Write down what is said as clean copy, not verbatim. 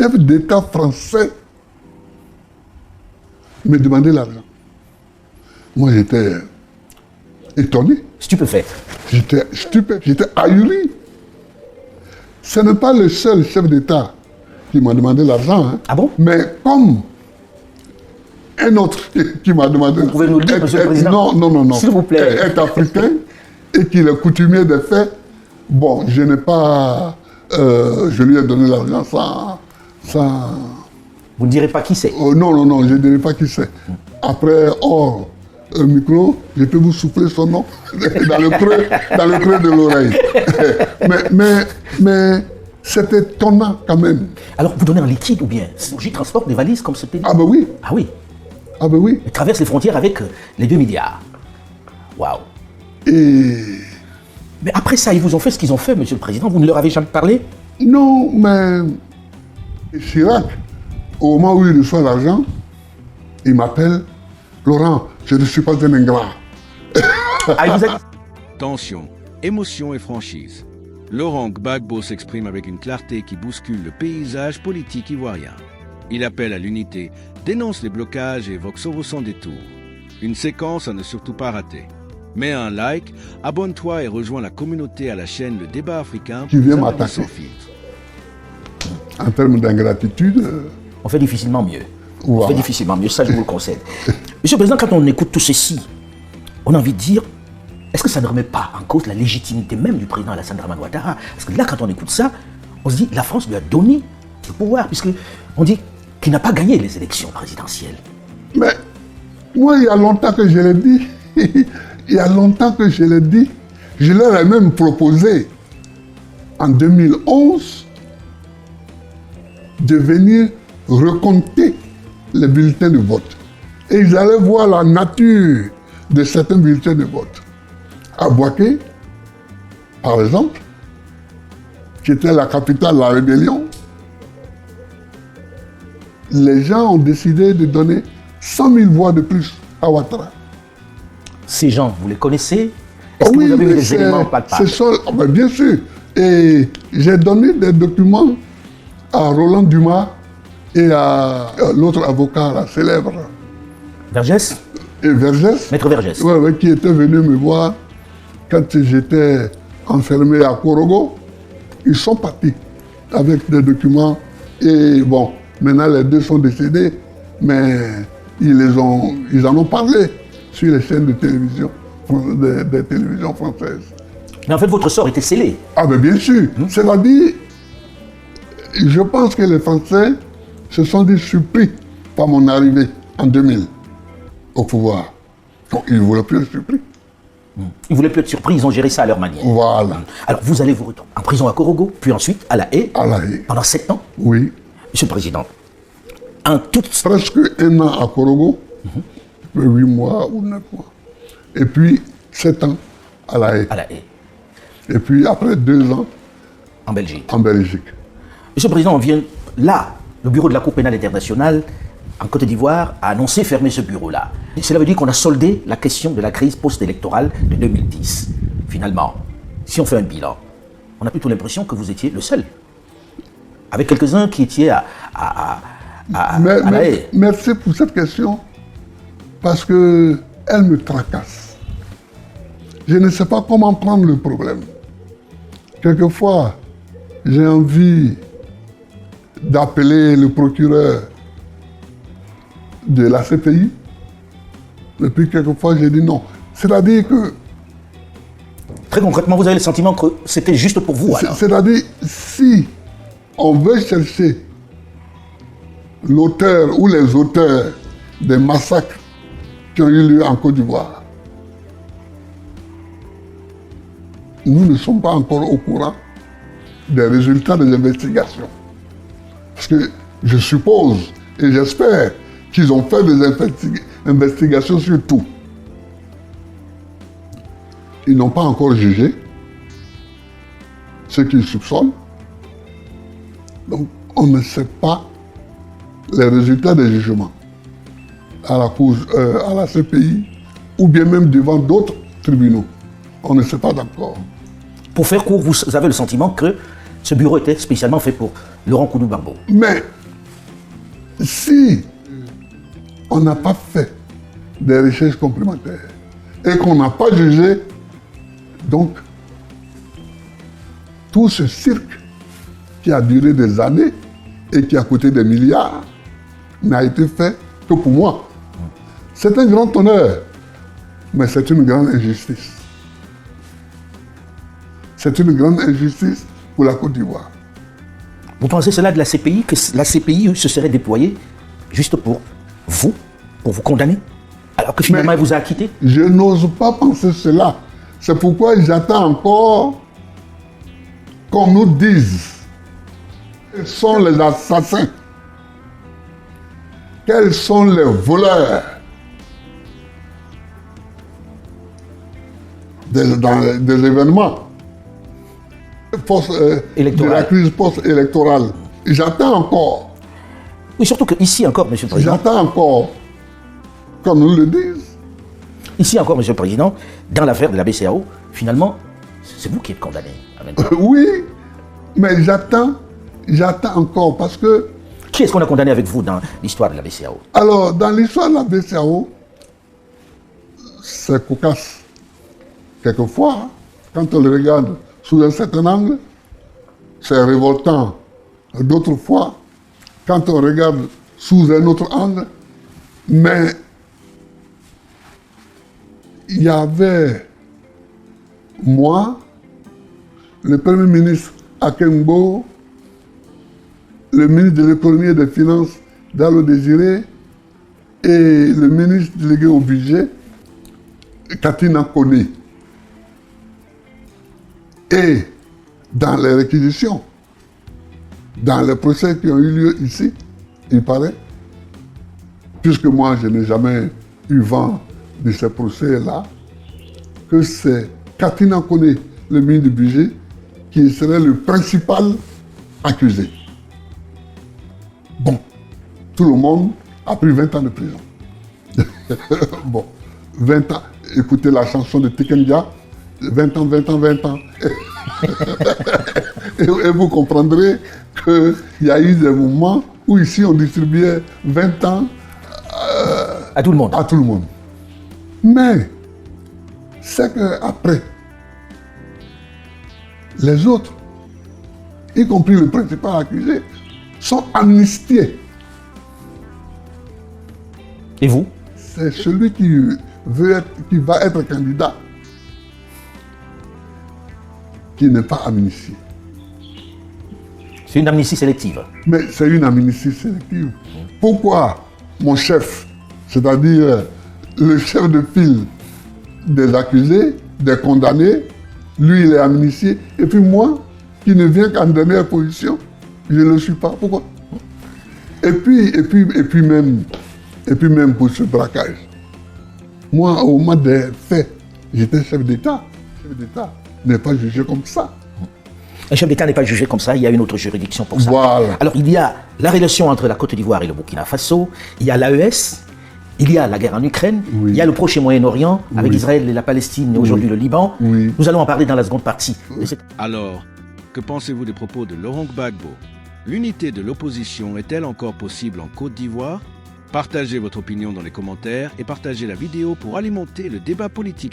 chef d'État français me demandait l'argent. Moi, j'étais étonné. Stupéfait. J'étais stupéfait, j'étais ahuri. Ce n'est pas le seul chef d'État qui m'a demandé l'argent. Hein. Ah bon? Mais comme un autre qui m'a demandé... Vous pouvez nous le dire, Monsieur le Président? Non. S'il vous plaît. Est africain et qu'il est coutumier des faits. Bon, je n'ai pas... je lui ai donné l'argent sans... Vous ne direz pas qui c'est? Non, je ne dirai pas qui c'est. Après, hors micro, je peux vous souffler son nom dans le creux de l'oreille. mais c'est étonnant quand même. Alors, vous donnez en liquide ou bien J'y transporte des valises comme ce pays? Ah ben oui. Ah oui. Ah ben oui. Il traverse les frontières avec les 2 milliards. Waouh. Et... Mais après ça, ils vous ont fait ce qu'ils ont fait, Monsieur le Président. Vous ne leur avez jamais parlé? Non, mais Chirac, au moment où il reçoit l'argent, il m'appelle, Laurent, je ne suis pas un ingrat. Ah, il vous a... Tension, émotion et franchise. Laurent Gbagbo s'exprime avec une clarté qui bouscule le paysage politique ivoirien. Il appelle à l'unité, dénonce les blocages et évoque Soro sans détour. Une séquence à ne surtout pas rater. Mets un like, abonne-toi et rejoins la communauté à la chaîne Le Débat Africain Qui vient pour les m'attaquer. sans filtre. En termes d'ingratitude, On fait difficilement mieux. Voilà. On fait difficilement mieux, ça je vous le concède. Monsieur le Président, quand on écoute tout ceci, on a envie de dire, est-ce que ça ne remet pas en cause la légitimité même du président Alassane Dramane Ouattara? Parce que là, quand on écoute ça, on se dit, la France lui a donné le pouvoir, puisqu'on dit qu'il n'a pas gagné les élections présidentielles. mais moi, il y a longtemps que je l'ai dit, il y a longtemps que je l'ai dit, je leur ai même proposé, en 2011, de venir recompter les bulletins de vote. Et ils allaient voir la nature de certains bulletins de vote. À Bouaké, par exemple, qui était la capitale de la rébellion, les gens ont décidé de donner 100 000 voix de plus à Ouattara. Ces gens, vous les connaissez? Est-ce que vous avez eu des éléments pas de part? Bien sûr. Et j'ai donné des documents à Roland Dumas et à l'autre avocat, là, célèbre, Vergès? et Vergès, Maître Vergès. ouais, qui était venu me voir quand j'étais enfermé à Korogo. Ils sont partis avec des documents. Et bon, maintenant les deux sont décédés, mais ils en ont parlé sur les chaînes de télévision, des télévisions françaises. Mais en fait, votre sort était scellé. Ah ben bien sûr. C'est-à-dire, je pense que les Français se sont dit surpris par mon arrivée en 2000 au pouvoir. Donc ils ne voulaient plus être surpris. Ils ne voulaient plus être surpris, ils ont géré ça à leur manière. Voilà. Alors, vous allez vous retourner en prison à Korogo, puis ensuite à La Haye, À La Haye. pendant 7 ans. Oui. Monsieur le Président, en toute... Presque 1 an à Korogo, 8 mois ou 9 mois. Et puis 7 ans à La Haye. à La Haye, Et puis après 2 ans en Belgique. en Belgique. Monsieur le Président, on vient là, le bureau de la Cour pénale internationale en Côte d'Ivoire a annoncé fermer ce bureau-là. Et cela veut dire qu'on a soldé la question de la crise post-électorale de 2010. Finalement, si on fait un bilan, on a plutôt l'impression que vous étiez le seul. Avec quelques-uns qui étaient à La Haye. Merci pour cette question, parce qu'elle me tracasse. Je ne sais pas comment prendre le problème. Quelquefois, j'ai envie d'appeler le procureur de la CPI, et puis quelquefois, j'ai dit non. C'est-à-dire que... Très concrètement, vous avez le sentiment que c'était juste pour vous, alors? C'est-à-dire, si on veut chercher l'auteur ou les auteurs des massacres qui ont eu lieu en Côte d'Ivoire, nous ne sommes pas encore au courant des résultats des investigations. Parce que je suppose et j'espère qu'ils ont fait des investigations sur tout. Ils n'ont pas encore jugé ceux qu'ils soupçonnent. Donc, on ne sait pas les résultats des jugements à la CPI ou bien même devant d'autres tribunaux. On ne sait pas d'accord. Pour faire court, vous avez le sentiment que Ce bureau était spécialement fait pour Laurent Koudou-Gbagbo. Mais si on n'a pas fait des recherches complémentaires et qu'on n'a pas jugé, donc tout ce cirque qui a duré des années et qui a coûté des milliards n'a été fait que pour moi. C'est un grand honneur, mais c'est une grande injustice. C'est une grande injustice pour la Côte d'Ivoire. Vous pensez cela de la CPI, que la CPI se serait déployée juste pour vous condamner, alors que finalement elle vous a acquitté? Je n'ose pas penser cela. C'est pourquoi j'attends encore qu'on nous dise quels sont les assassins, quels sont les voleurs des événements de la crise post-électorale. J'attends encore. Oui, surtout qu'ici encore, M. le Président. J'attends encore qu'on nous le dise. Ici encore, M. le Président, dans l'affaire de la BCAO, finalement, c'est vous qui êtes condamné. Oui, mais j'attends encore parce que... Qui est-ce qu'on a condamné avec vous dans l'histoire de la BCAO? Alors, dans l'histoire de la BCAO, c'est cocasse. Quelquefois, quand on le regarde sous un certain angle, c'est révoltant. D'autres fois, quand on regarde sous un autre angle, mais il y avait moi, le Premier ministre Akembo, le ministre de l'économie et des finances Dalo Désiré et le ministre délégué au budget Katina Koné. Et dans les réquisitions, dans les procès qui ont eu lieu ici, il paraît, puisque moi je n'ai jamais eu vent de ces procès-là, que c'est Katina Koné, le ministre du budget, qui serait le principal accusé. Bon, tout le monde a pris 20 ans de prison. Bon, 20 ans, écoutez la chanson de Tikendia, 20 ans, 20 ans, 20 ans. et vous comprendrez qu'il y a eu des moments où ici on distribuait 20 ans à tout le monde. À tout le monde. Mais c'est qu'après, les autres, y compris le principal accusé, sont amnistiés. Et vous? C'est celui qui va être candidat qui n'est pas amnistié. C'est une amnistie sélective. Mais c'est une amnistie sélective. Pourquoi mon chef, c'est-à-dire le chef de file des accusés, des condamnés, lui il est amnistié, et puis moi, qui ne viens qu'en dernière position, je ne le suis pas. Pourquoi? Et puis même pour ce braquage. Moi, au moment des faits, j'étais chef d'État. Le chef d'État n'est pas jugé comme ça. Un chef d'État n'est pas jugé comme ça, il y a une autre juridiction pour ça. Voilà. Alors il y a la relation entre la Côte d'Ivoire et le Burkina Faso, il y a l'AES, il y a la guerre en Ukraine, oui. Il y a le Proche et Moyen-Orient, avec Israël et la Palestine, et aujourd'hui le Liban. Oui. Nous allons en parler dans la seconde partie. Alors, que pensez-vous des propos de Laurent Gbagbo? L'unité de l'opposition est-elle encore possible en Côte d'Ivoire? Partagez votre opinion dans les commentaires et partagez la vidéo pour alimenter le débat politique.